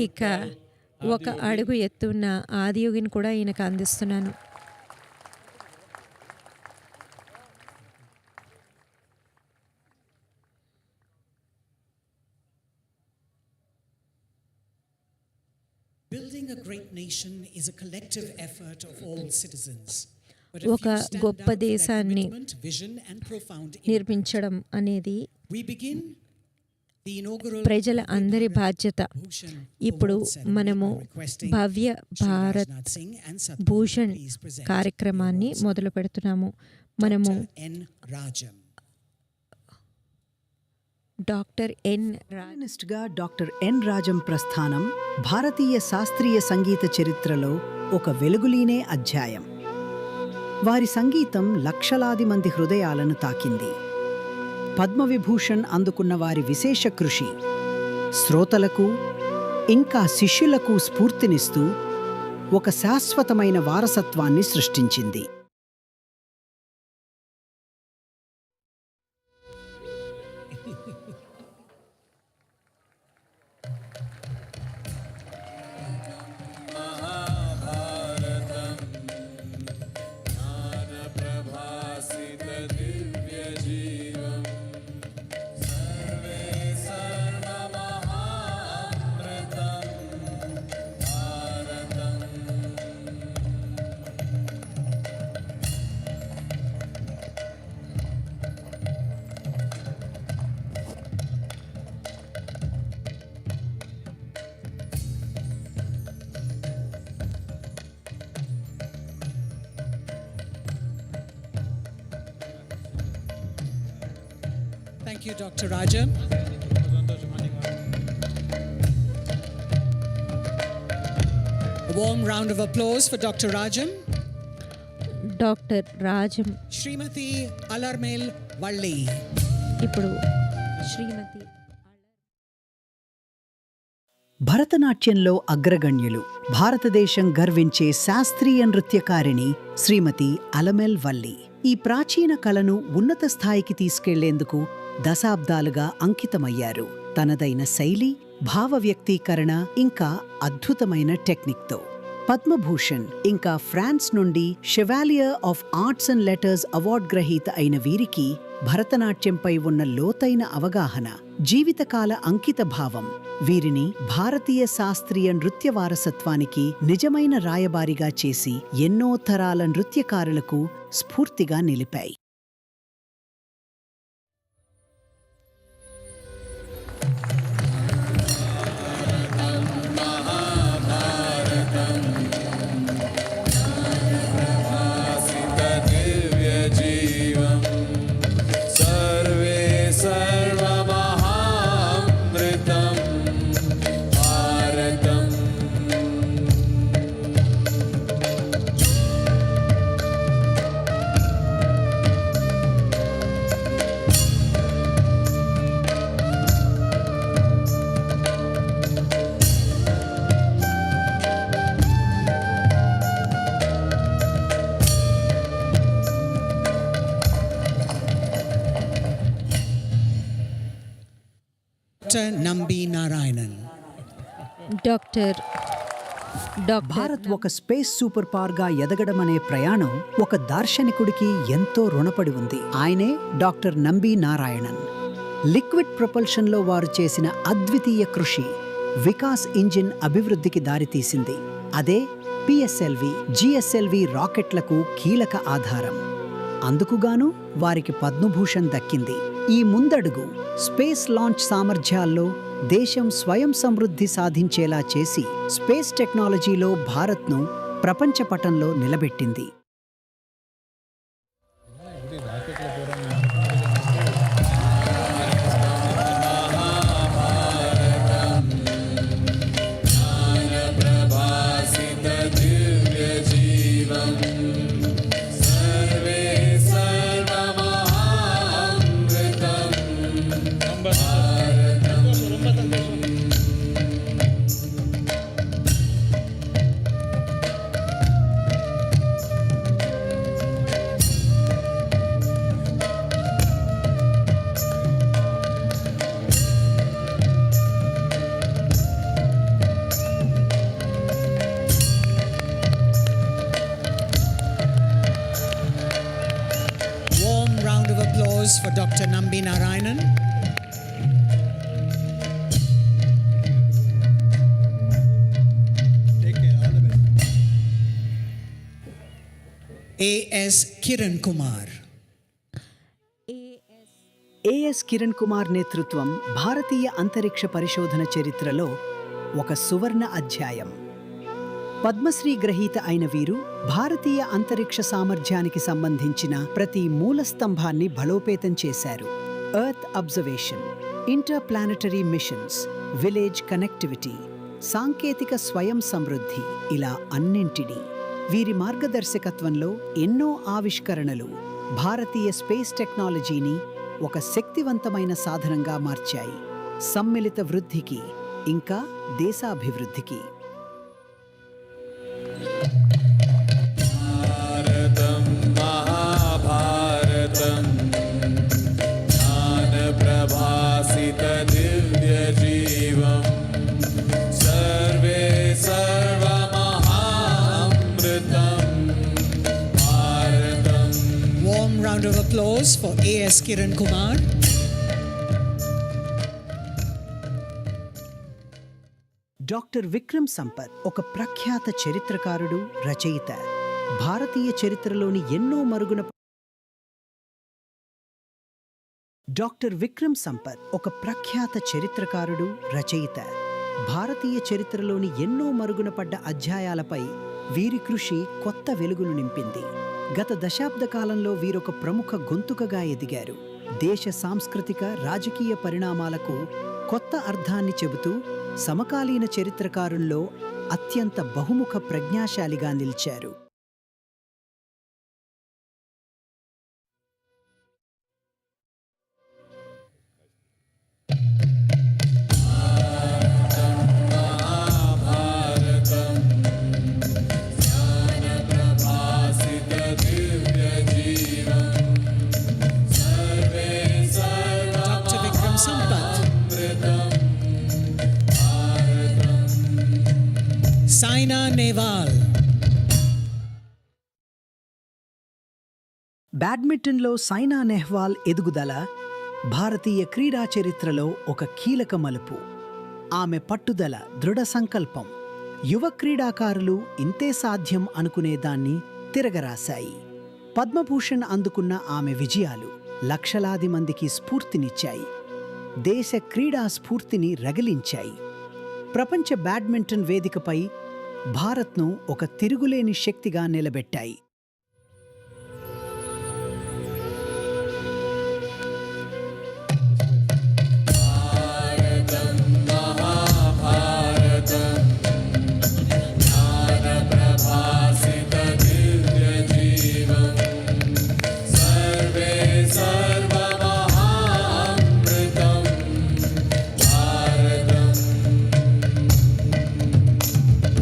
ఇక 1 అడుగు ఎత్తున్న ఆదియోగిని కూడా ఈయనకు అందిస్తున్నాను. Building a great nation is a collective effort of all citizens. ఒక గొప్ప దేశాన్ని నిర్మించడం అనేది ప్రజల అందరి బాధ్యత. ఇప్పుడు మనము భవ్య భారత్ భూషణ్ కార్యక్రమాన్ని మొదలు పెడుతున్నాము. మనము డాక్టర్ ఎన్ రాజం ప్రస్థానం భారతీయ శాస్త్రీయ సంగీత చరిత్రలో ఒక వెలుగులీనే అధ్యాయం. వారి సంగీతం లక్షలాది మంది హృదయాలను తాకింది. పద్మవిభూషణ్ అందుకున్న వారి విశేష కృషి శ్రోతలకు ఇంకా శిష్యులకు స్ఫూర్తినిస్తూ ఒక శాశ్వతమైన వారసత్వాన్ని సృష్టించింది. Thank you, Dr. Rajam. A warm round of applause for Dr. Rajam. Dr. Rajam. Srimati Alarmel Valli. ఇప్పుడు శ్రీమతి భరతనాట్యంలో అగ్రగణ్యులు, భారతదేశం గర్వించే శాస్త్రీయ నృత్యకారిణి శ్రీమతి అలమెల్ వల్లి ఈ ప్రాచీన కళను ఉన్నత స్థాయికి తీసుకెళ్లేందుకు దశాబ్దాలుగా అంకితమయ్యారు. తనదైన శైలి, భావ వ్యక్తీకరణ ఇంకా అద్భుతమైన టెక్నిక్తో పద్మభూషణ్ ఇంకా ఫ్రాన్స్ నుండి chevalier of arts and letters award గ్రహీత అయిన వీరికి భరతనాట్యంపై ఉన్న లోతైన అవగాహన, జీవితకాల అంకిత భావం వీరిని భారతీయ శాస్త్రీయ నృత్య వారసత్వానికి నిజమైన రాయబారిగా చేసి ఎన్నో తరాల నృత్యకారులకు స్ఫూర్తిగా నిలిపాయి. నంబి నారాయణన్. భారత్ ఒక స్పేస్ సూపర్ పవర్ గా ఎదగడమనే ప్రయాణం ఒక దార్శనికుడికి ఎంతో రుణపడి ఉంది. ఆయనే doctor Nambi Narayanan. Liquid propulsion లో వారు చేసిన అద్వితీయ కృషి వికాస్ ఇంజిన్ అభివృద్ధికి దారితీసింది. అదే పిఎస్ఎల్వి, జిఎస్ఎల్వి రాకెట్లకు కీలక ఆధారం. అందుకుగాను వారికి పద్మభూషణ్ దక్కింది. ఈ ముందడుగు స్పేస్ లాంచ్ సామర్థ్యాల్లో దేశం స్వయం సమృద్ధి సాధించేలా చేసి స్పేస్ టెక్నాలజీలో భారత్ను ప్రపంచ పటంలో నిలబెట్టింది. applause for Dr. Nambi Narayanan. Take care. All the best. A.S. Kiran Kumar. A S Kiran Kumar నేతృత్వం భారతీయ అంతరిక్ష పరిశోధన చరిత్రలో ఒక సువర్ణ అధ్యాయం. పద్మశ్రీ గ్రహీత అయిన వీరు భారతీయ అంతరిక్ష సామర్థ్యానికి సంబంధించిన ప్రతి మూల స్తంభాన్ని బలోపేతం చేశారు. Earth observation, inter planetary machines, village connectivity, సాంకేతిక స్వయం సమృద్ధి, ఇలా అన్నింటినీ వీరి మార్గదర్శకత్వంలో ఎన్నో ఆవిష్కరణలు భారతీయ స్పేస్ టెక్నాలజీని ఒక శక్తివంతమైన సాధనంగా మార్చాయి. సమ్మిళిత వృద్ధికి ఇంకా దేశాభివృద్ధికి. भारतं महाभारतं ज्ञानप्रभासितदिव्यजीवं सर्वे सर्वमहामृतं भारतं. Warm round of applause for A.S. Kiran Kumar. Doctor Vikram Sampath ఒక ప్రఖ్యాత చరిత్రకారుడు, రచయిత. భారతీయ చరిత్రలోని ఎన్నో మరుగున డాక్టర్ విక్రమ్ సంపత్ ఒక ప్రఖ్యాత చరిత్రకారుడు, రచయిత. భారతీయ చరిత్రలోని ఎన్నో మరుగున పడ్డ అధ్యాయాలపై వీరి కృషి కొత్త వెలుగును నింపింది. గత దశాబ్ద కాలంలో వీరొక ప్రముఖ గొంతుకగా ఎదిగారు. దేశ సాంస్కృతిక, రాజకీయ పరిణామాలకు కొత్త అర్థాన్ని చెబుతూ సమకాలీన చరిత్రకారుల్లో అత్యంత బహుముఖ ప్రజ్ఞాశాలిగా నిలిచారు. Dr. Vikram Sampath. Saina Nehwal. బ్యాడ్మింటన్లో Saina Nehwal ఎదుగుదల భారతీయ క్రీడా చరిత్రలో ఒక కీలక మలుపు. ఆమె పట్టుదల, దృఢ సంకల్పం యువ క్రీడాకారులు ఇంతే సాధ్యం అనుకునేదాన్ని తిరగరాశాయి. పద్మభూషణ్ అందుకున్న ఆమె విజయాలు లక్షలాది మందికి స్ఫూర్తినిచ్చాయి. దేశ క్రీడా స్ఫూర్తిని రగిలించాయి. ప్రపంచ బ్యాడ్మింటన్ వేదికపై భారత్ను ఒక తిరుగులేని శక్తిగా నిలబెట్టాయి.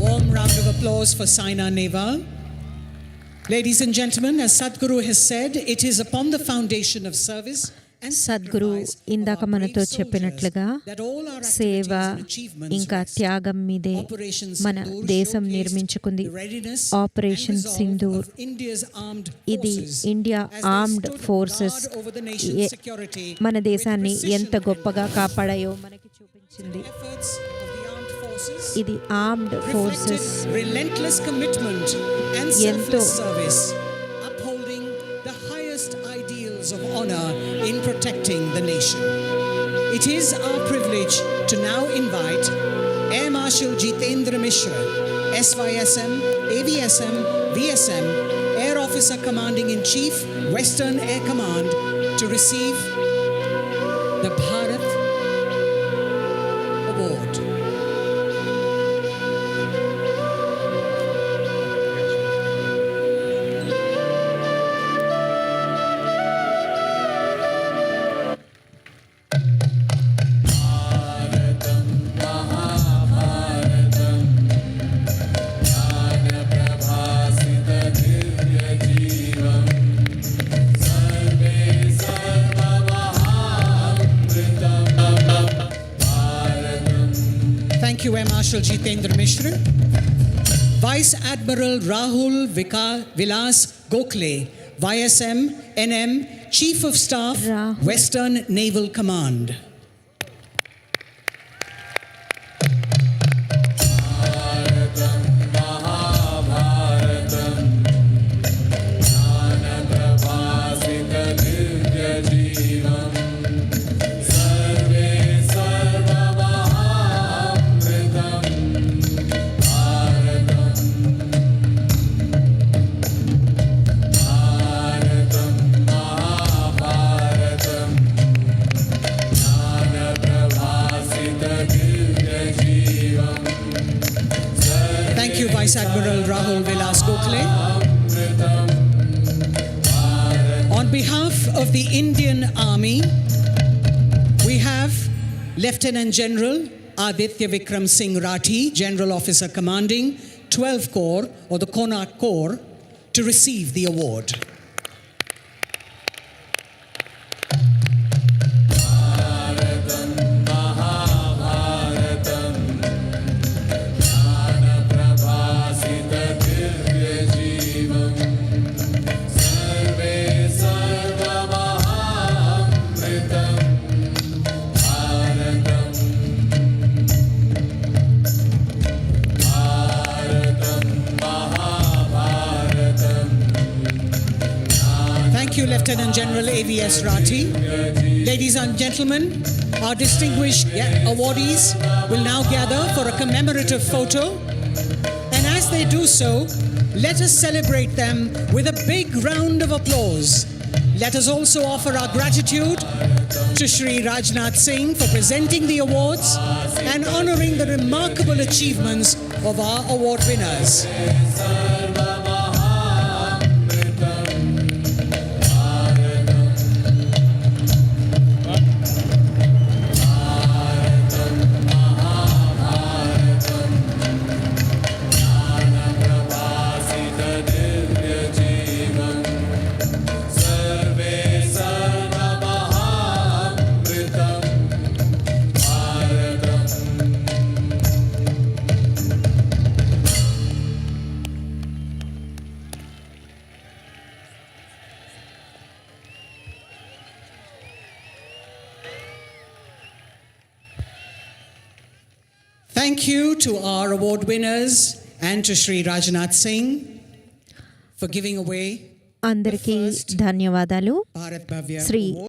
Warm round of applause for Saina Nehwal. Ladies and gentlemen, as Sadhguru has said, it is upon the foundation of service and Sadhguru sacrifice of ఇందాక our మనతో brave soldiers చెప్పినట్లుగా that all our సేవ activities and achievements ఇంకా rest. త్యాగం మీదే Operation మన Sindoor దేశం showcased నిర్మించుకుంది. the readiness operation and resolve Sindoor of India's armed ఇది forces India as they armed stood forces guard over the nation's security మన with దేశాన్ని precision ఎంత గొప్పగా కాపాడాయో మనకి చూపించింది. efforts of the armed forces ఇది armed reflected forces relentless commitment and ఎంతో selfless service, upholding the highest ideals of honor in protecting the nation. It is our privilege to now invite Air Marshal Jitendra Mishra, SYSM, AVSM, VSM, Air Officer Commanding in Chief, Western Air Command, to receive the Bharat Award. Thank you, Air Marshal Jitendra Mishra. Vice Admiral Rahul Vilas Gokhale, YSM, NM, Chief of Staff, Rahul. Western Naval Command. Thank you, Vice Admiral Rahul Vilas Gokhale. On behalf of the Indian Army, we have Lieutenant General Aditya Vikram Singh Rathi, General Officer Commanding 12 Corps or the Konark Corps, to receive the award. Thank you, Lieutenant General AVS Rathi. Ladies and gentlemen, our distinguished awardees will now gather for a commemorative photo. And as they do so, let us celebrate them with a big round of applause. Let us also offer our gratitude to Shri Rajnath Singh for presenting the awards and honoring the remarkable achievements of our award winners. Thank you to our award winners and to Shri Rajnath Singh for giving away అందరికీ ధన్యవాదాలు. Bharat Bhavya Shri Award.